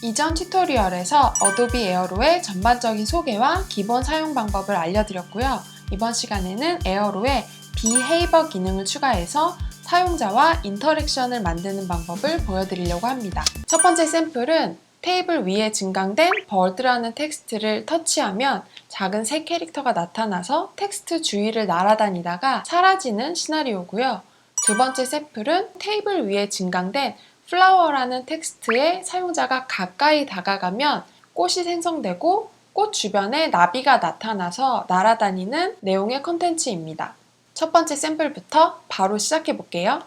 이전 튜토리얼에서 어도비 에어로의 전반적인 소개와 기본 사용 방법을 알려드렸고요. 이번 시간에는 에어로에 비헤이버 기능을 추가해서 사용자와 인터랙션을 만드는 방법을 보여드리려고 합니다. 첫 번째 샘플은 테이블 위에 증강된 버드라는 텍스트를 터치하면 작은 새 캐릭터가 나타나서 텍스트 주위를 날아다니다가 사라지는 시나리오고요. 두 번째 샘플은 테이블 위에 증강된 플라워라는 텍스트에 사용자가 가까이 다가가면 꽃이 생성되고 꽃 주변에 나비가 나타나서 날아다니는 내용의 컨텐츠입니다. 첫 번째 샘플부터 바로 시작해 볼게요.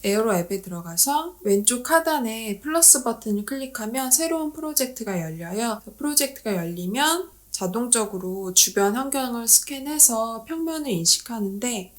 에어로 앱에 들어가서 왼쪽 하단에 플러스 버튼을 클릭하면 새로운 프로젝트가 열려요. 프로젝트가 열리면 자동적으로 주변 환경을 스캔해서 평면을 인식하는데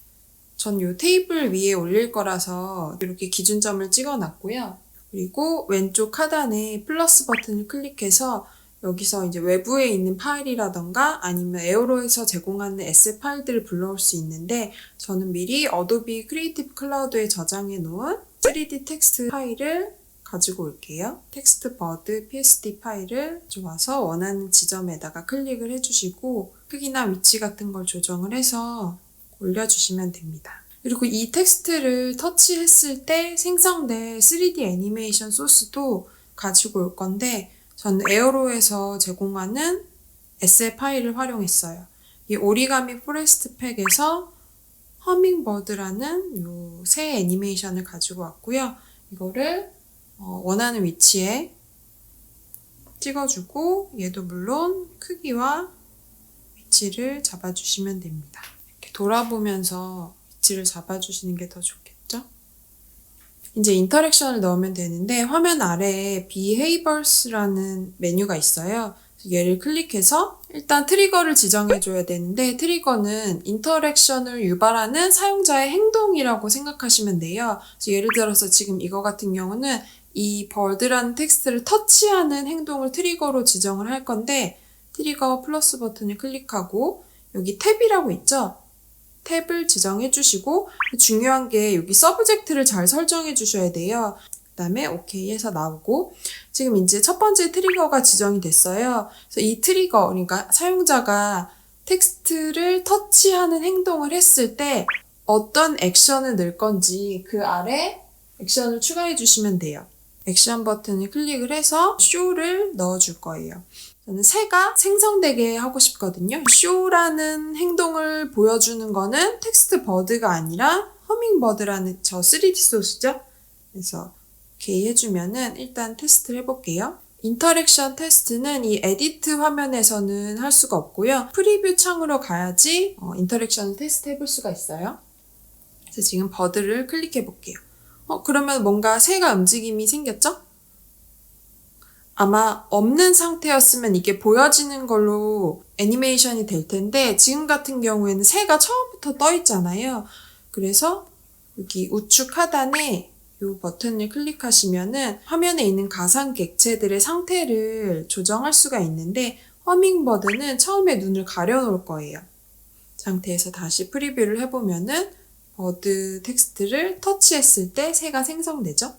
전 이 테이블 위에 올릴 거라서 이렇게 기준점을 찍어 놨고요. 그리고 왼쪽 하단에 플러스 버튼을 클릭해서 여기서 이제 외부에 있는 파일이라던가 아니면 에어로에서 제공하는 에셋 파일들을 불러올 수 있는데 저는 미리 어도비 크리에이티브 클라우드에 저장해 놓은 3D 텍스트 파일을 가지고 올게요. 텍스트 버드 PSD 파일을 가져와서 원하는 지점에다가 클릭을 해주시고 크기나 위치 같은 걸 조정을 해서 올려주시면 됩니다. 그리고 이 텍스트를 터치했을 때 생성된 3D 애니메이션 소스도 가지고 올 건데 저는 에어로에서 제공하는 에셋 파일을 활용했어요. 이 오리가미 포레스트 팩에서 허밍버드라는 요 새 애니메이션을 가지고 왔고요. 이거를 원하는 위치에 찍어주고 얘도 물론 크기와 위치를 잡아주시면 됩니다. 돌아보면서 위치를 잡아주시는 게 더 좋겠죠? 이제 인터랙션을 넣으면 되는데 화면 아래에 Behaviors라는 메뉴가 있어요. 얘를 클릭해서 일단 트리거를 지정해줘야 되는데 트리거는 인터랙션을 유발하는 사용자의 행동이라고 생각하시면 돼요. 그래서 예를 들어서 지금 이거 같은 경우는 이 birds라는 텍스트를 터치하는 행동을 트리거로 지정을 할 건데 트리거 플러스 버튼을 클릭하고 여기 탭이라고 있죠? 탭을 지정해 주시고 중요한 게 여기 서브젝트를 잘 설정해 주셔야 돼요. 그 다음에 OK 해서 나오고 지금 이제 첫 번째 트리거가 지정이 됐어요. 그래서 이 트리거, 그러니까 사용자가 텍스트를 터치하는 행동을 했을 때 어떤 액션을 넣을 건지 그 아래 액션을 추가해 주시면 돼요. 액션 버튼을 클릭을 해서 쇼를 넣어 줄 거예요. 저는 새가 생성되게 하고 싶거든요. 쇼라는 행동을 보여주는 거는 텍스트 버드가 아니라 허밍버드라는 저 3D 소스죠. 그래서 오케이 해주면은 일단 테스트를 해볼게요. 인터랙션 테스트는 이 에디트 화면에서는 할 수가 없고요. 프리뷰 창으로 가야지 인터랙션 테스트 해볼 수가 있어요. 그래서 지금 버드를 클릭해 볼게요. 그러면 뭔가 새가 움직임이 생겼죠? 아마 없는 상태였으면 이게 보여지는 걸로 애니메이션이 될 텐데 지금 같은 경우에는 새가 처음부터 떠 있잖아요. 그래서 여기 우측 하단에 이 버튼을 클릭하시면은 화면에 있는 가상 객체들의 상태를 조정할 수가 있는데 허밍버드는 처음에 눈을 가려 놓을 거예요. 상태에서 다시 프리뷰를 해보면은 버드 텍스트를 터치했을 때 새가 생성되죠.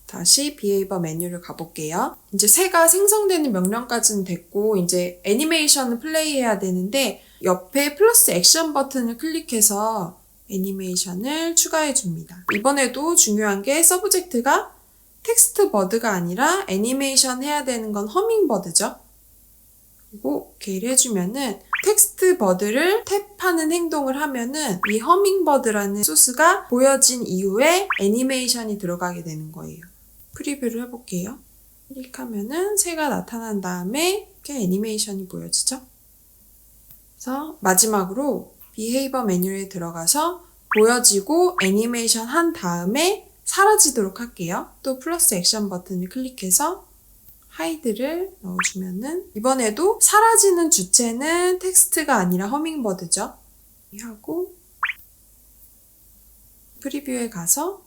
다시 비헤이버 메뉴를 가볼게요. 이제 새가 생성되는 명령까지는 됐고 이제 애니메이션을 플레이해야 되는데 옆에 플러스 액션 버튼을 클릭해서 애니메이션을 추가해 줍니다. 이번에도 중요한 게 서브젝트가 텍스트 버드가 아니라 애니메이션 해야 되는 건 허밍버드죠. 그리고 오케이를 해주면은 텍스트 버드를 탭하는 행동을 하면은 이 허밍버드라는 소스가 보여진 이후에 애니메이션이 들어가게 되는 거예요. 프리뷰를 해볼게요. 클릭하면은 새가 나타난 다음에 이렇게 애니메이션이 보여지죠. 그래서 마지막으로 비헤이버 메뉴에 들어가서 보여지고 애니메이션 한 다음에 사라지도록 할게요. 또 플러스 액션 버튼을 클릭해서 하이드를 넣어주면은 이번에도 사라지는 주체는 텍스트가 아니라 허밍버드죠. 하고 프리뷰에 가서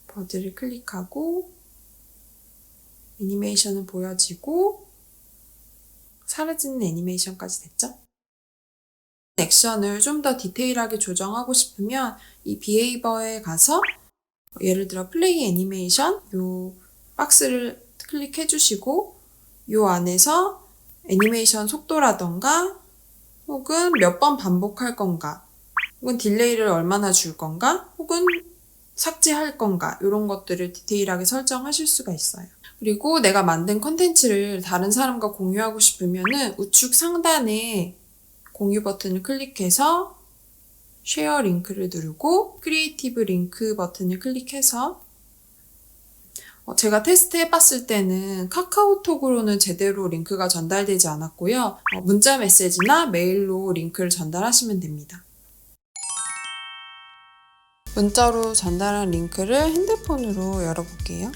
버드를 클릭하고 애니메이션은 보여지고 사라지는 애니메이션까지 됐죠? 액션을 좀 더 디테일하게 조정하고 싶으면 이 비헤이버에 가서 예를 들어 플레이 애니메이션 요 박스를 클릭해 주시고 요 안에서 애니메이션 속도라던가 혹은 몇 번 반복할 건가 혹은 딜레이를 얼마나 줄 건가 혹은 삭제할 건가 이런 것들을 디테일하게 설정하실 수가 있어요. 그리고 내가 만든 컨텐츠를 다른 사람과 공유하고 싶으면은 우측 상단에 공유 버튼을 클릭해서 쉐어 링크를 누르고 크리에이티브 링크 버튼을 클릭해서 제가 테스트 해봤을 때는 카카오톡으로는 제대로 링크가 전달되지 않았고요. 문자 메시지나 메일로 링크를 전달하시면 됩니다. 문자로 전달한 링크를 핸드폰으로 열어볼게요.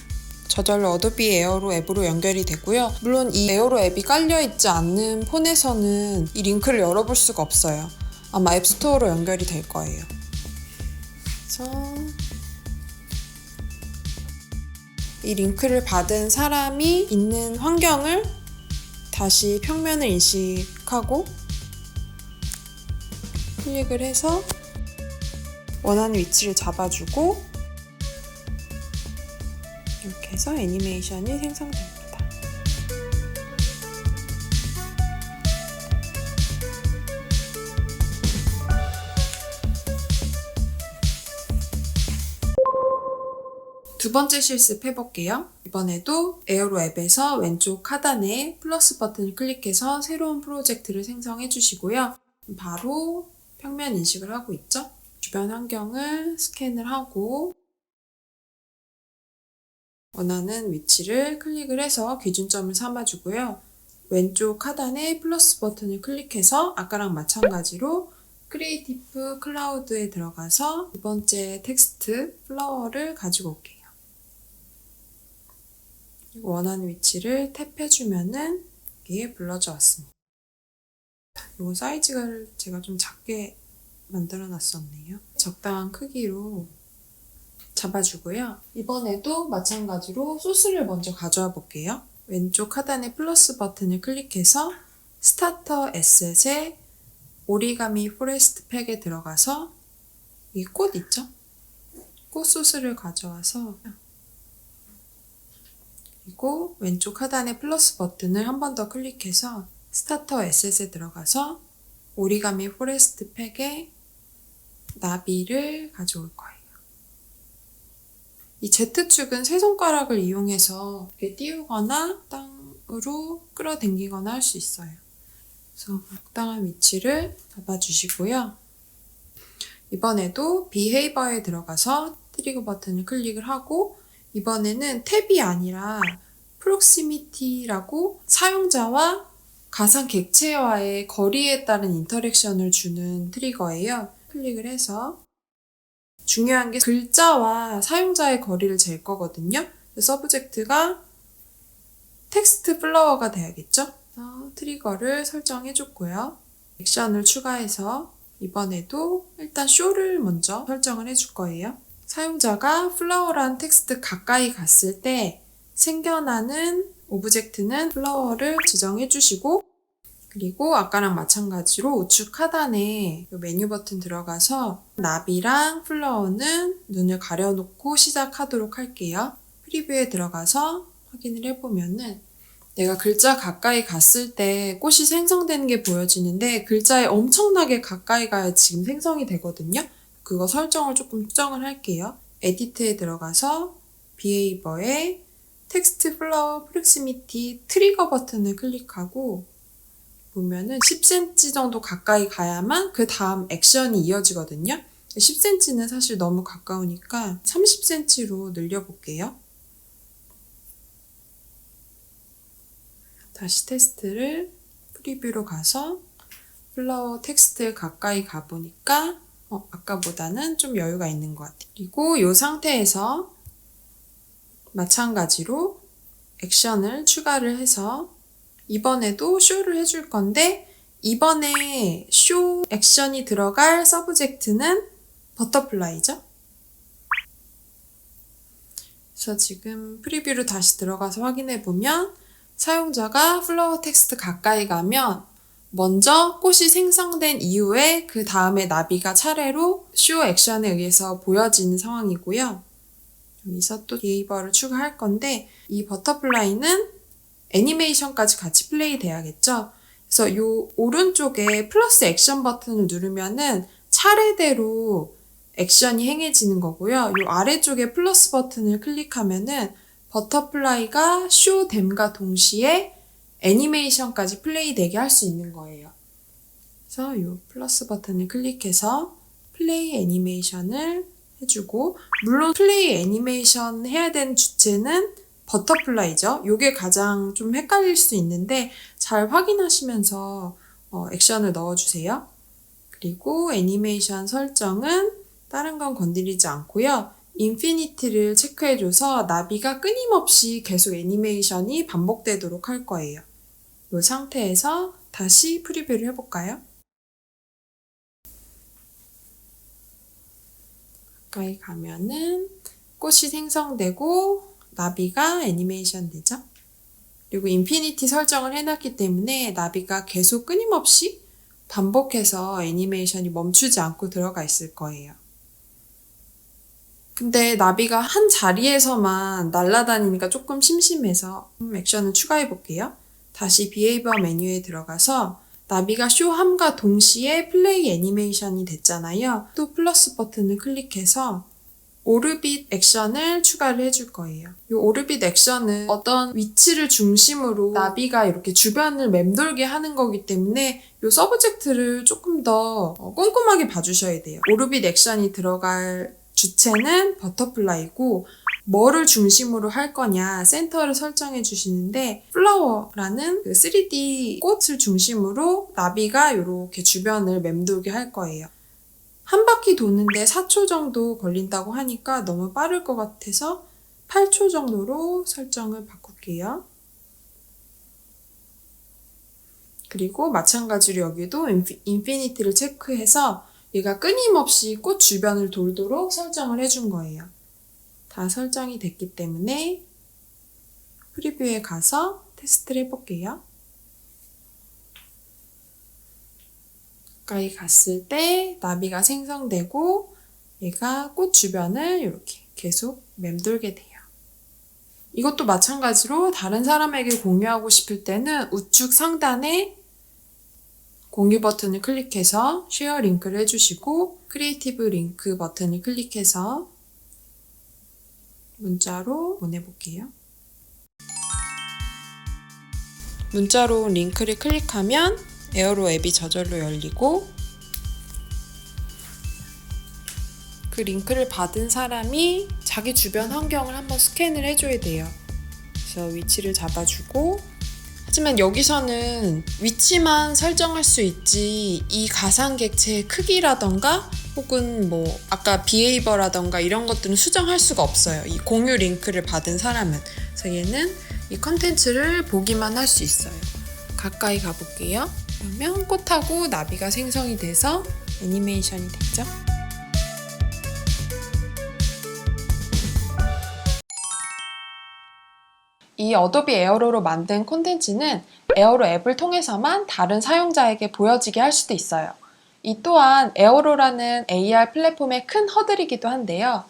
저절로 어도비 에어로 앱으로 연결이 되고요. 물론 이 에어로 앱이 깔려있지 않는 폰에서는 이 링크를 열어볼 수가 없어요. 아마 앱스토어로 연결이 될 거예요. 그래서 이 링크를 받은 사람이 있는 환경을 다시 평면을 인식하고 클릭을 해서 원하는 위치를 잡아주고 이렇게 해서 애니메이션이 생성됩니다. 두 번째 실습 해볼게요. 이번에도 에어로 앱에서 왼쪽 하단에 플러스 버튼을 클릭해서 새로운 프로젝트를 생성해 주시고요. 바로 평면 인식을 하고 있죠? 주변 환경을 스캔을 하고 원하는 위치를 클릭을 해서 기준점을 삼아주고요. 왼쪽 하단에 플러스 버튼을 클릭해서 아까랑 마찬가지로 크리에이티브 클라우드에 들어가서 두 번째 텍스트 플라워를 가지고 올게요. 그리고 원하는 위치를 탭해주면은 여기에 불러져 왔습니다. 이 사이즈를 제가 좀 작게 만들어 놨었네요. 적당한 크기로 잡아주고요. 이번에도 마찬가지로 소스를 먼저 가져와 볼게요. 왼쪽 하단에 플러스 버튼을 클릭해서 스타터 에셋의 오리가미 포레스트 팩에 들어가서 이 꽃 있죠? 꽃 소스를 가져와서 그리고 왼쪽 하단에 플러스 버튼을 한 번 더 클릭해서 스타터 에셋에 들어가서 오리가미 포레스트 팩에 나비를 가져올 거예요. 이 Z축은 세 손가락을 이용해서 이렇게 띄우거나 땅으로 끌어당기거나 할 수 있어요. 그래서 적당한 위치를 잡아주시고요. 이번에도 비헤이버에 들어가서 트리거 버튼을 클릭을 하고 이번에는 탭이 아니라 프록시미티라고 사용자와 가상 객체와의 거리에 따른 인터랙션을 주는 트리거예요. 클릭을 해서 중요한 게 글자와 사용자의 거리를 잴 거거든요. 서브젝트가 텍스트 플라워가 돼야겠죠? 그래서 트리거를 설정해 줬고요. 액션을 추가해서 이번에도 일단 쇼를 먼저 설정을 해줄 거예요. 사용자가 플라워란 텍스트 가까이 갔을 때 생겨나는 오브젝트는 플라워를 지정해 주시고 그리고 아까랑 마찬가지로 우측 하단에 메뉴 버튼 들어가서 나비랑 플라워는 눈을 가려놓고 시작하도록 할게요. 프리뷰에 들어가서 확인을 해보면은 내가 글자 가까이 갔을 때 꽃이 생성되는 게 보여지는데 글자에 엄청나게 가까이 가야 지금 생성이 되거든요. 그거 설정을 조금 수정을 할게요. 에디트에 들어가서 비헤이버에 텍스트 플라워 프록시미티 트리거 버튼을 클릭하고 보면은 10cm 정도 가까이 가야만 그 다음 액션이 이어지거든요. 10cm는 사실 너무 가까우니까 30cm로 늘려볼게요. 다시 테스트를 프리뷰로 가서 플라워 텍스트 가까이 가보니까 아까보다는 좀 여유가 있는 것 같아요. 그리고 이 상태에서 마찬가지로 액션을 추가를 해서 이번에도 쇼를 해줄 건데 이번에 쇼 액션이 들어갈 서브젝트는 버터플라이죠. 그래서 지금 프리뷰로 다시 들어가서 확인해 보면 사용자가 플라워 텍스트 가까이 가면 먼저 꽃이 생성된 이후에 그 다음에 나비가 차례로 쇼 액션에 의해서 보여지는 상황이고요. 여기서 또 비헤이버를 추가할 건데 이 버터플라이는 애니메이션까지 같이 플레이 돼야겠죠. 그래서 이 오른쪽에 플러스 액션 버튼을 누르면은 차례대로 액션이 행해지는 거고요. 이 아래쪽에 플러스 버튼을 클릭하면은 버터플라이가 쇼됨과 동시에 애니메이션까지 플레이 되게 할 수 있는 거예요. 그래서 이 플러스 버튼을 클릭해서 플레이 애니메이션을 해주고, 물론 플레이 애니메이션 해야 되는 주체는 버터플라이죠. 이게 가장 좀 헷갈릴 수 있는데 잘 확인하시면서 액션을 넣어주세요. 그리고 애니메이션 설정은 다른 건 건드리지 않고요. 인피니티를 체크해줘서 나비가 끊임없이 계속 애니메이션이 반복되도록 할 거예요. 이 상태에서 다시 프리뷰를 해볼까요? 가까이 가면은 꽃이 생성되고 나비가 애니메이션 되죠? 그리고 인피니티 설정을 해놨기 때문에 나비가 계속 끊임없이 반복해서 애니메이션이 멈추지 않고 들어가 있을 거예요. 근데 나비가 한 자리에서만 날아다니니까 조금 심심해서 액션을 추가해 볼게요. 다시 비헤이버 메뉴에 들어가서 나비가 쇼함과 동시에 플레이 애니메이션이 됐잖아요. 또 플러스 버튼을 클릭해서 오르빗 액션을 추가를 해줄 거예요. 이 오르빗 액션은 어떤 위치를 중심으로 나비가 이렇게 주변을 맴돌게 하는 거기 때문에 이 서브젝트를 조금 더 꼼꼼하게 봐주셔야 돼요. 오르빗 액션이 들어갈 주체는 버터플라이고 뭐를 중심으로 할 거냐 센터를 설정해 주시는데 플라워라는 그 3D 꽃을 중심으로 나비가 이렇게 주변을 맴돌게 할 거예요. 한 바퀴 도는데 4초 정도 걸린다고 하니까 너무 빠를 것 같아서 8초 정도로 설정을 바꿀게요. 그리고 마찬가지로 여기도 인피니티를 체크해서 얘가 끊임없이 꽃 주변을 돌도록 설정을 해준 거예요. 다 설정이 됐기 때문에 프리뷰에 가서 테스트를 해볼게요. 가까이 갔을 때 나비가 생성되고 얘가 꽃 주변을 이렇게 계속 맴돌게 돼요. 이것도 마찬가지로 다른 사람에게 공유하고 싶을 때는 우측 상단에 공유 버튼을 클릭해서 쉐어 링크를 해주시고 크리에이티브 링크 버튼을 클릭해서 문자로 보내볼게요. 문자로 링크를 클릭하면 에어로 앱이 저절로 열리고 그 링크를 받은 사람이 자기 주변 환경을 한번 스캔을 해줘야 돼요. 그래서 위치를 잡아주고, 하지만 여기서는 위치만 설정할 수 있지 이 가상객체의 크기라던가 혹은 뭐 아까 비헤이버라던가 이런 것들은 수정할 수가 없어요. 이 공유 링크를 받은 사람은. 그래서 얘는 이 컨텐츠를 보기만 할 수 있어요. 가까이 가볼게요. 그러면 꽃하고 나비가 생성이 돼서 애니메이션이 됐죠. 이 어도비 에어로로 만든 콘텐츠는 에어로 앱을 통해서만 다른 사용자에게 보여지게 할 수도 있어요. 이 또한 에어로라는 AR 플랫폼의 큰 허들이기도 한데요.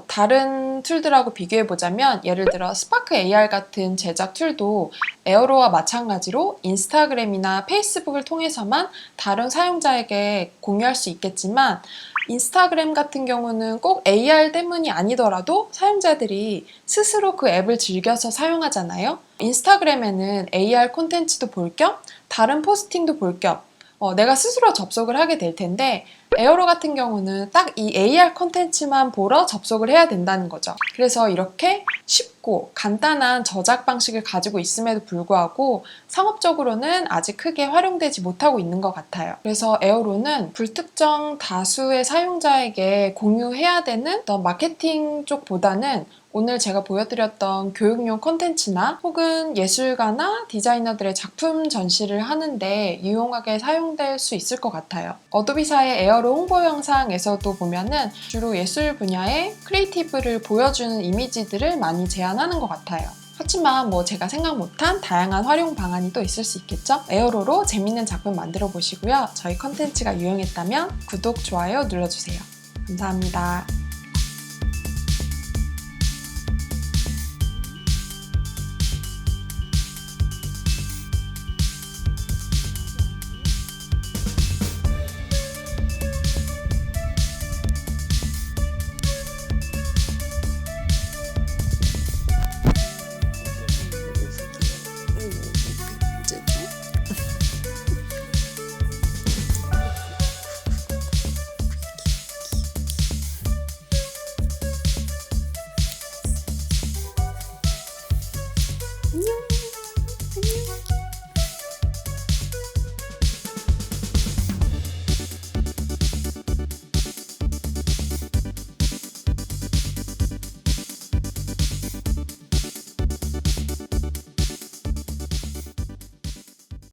다른 툴들하고 비교해보자면 예를 들어 스파크 AR 같은 제작 툴도 에어로와 마찬가지로 인스타그램이나 페이스북을 통해서만 다른 사용자에게 공유할 수 있겠지만 인스타그램 같은 경우는 꼭 AR 때문이 아니더라도 사용자들이 스스로 그 앱을 즐겨서 사용하잖아요. 인스타그램에는 AR 콘텐츠도 볼 겸 다른 포스팅도 볼 겸 내가 스스로 접속을 하게 될 텐데 에어로 같은 경우는 딱 이 AR 콘텐츠만 보러 접속을 해야 된다는 거죠. 그래서 이렇게 쉽고 간단한 저작 방식을 가지고 있음에도 불구하고 상업적으로는 아직 크게 활용되지 못하고 있는 것 같아요. 그래서 에어로는 불특정 다수의 사용자에게 공유해야 되는 어떤 마케팅 쪽보다는 오늘 제가 보여드렸던 교육용 콘텐츠나 혹은 예술가나 디자이너들의 작품 전시를 하는데 유용하게 사용될 수 있을 것 같아요. 어도비사의 에어로 홍보 영상에서도 보면은 주로 예술 분야의 크리에이티브를 보여주는 이미지들을 많이 제안하는 것 같아요. 하지만 뭐 제가 생각 못한 다양한 활용 방안이 또 있을 수 있겠죠? 에어로로 재밌는 작품 만들어 보시고요. 저희 컨텐츠가 유용했다면 구독, 좋아요 눌러주세요. 감사합니다.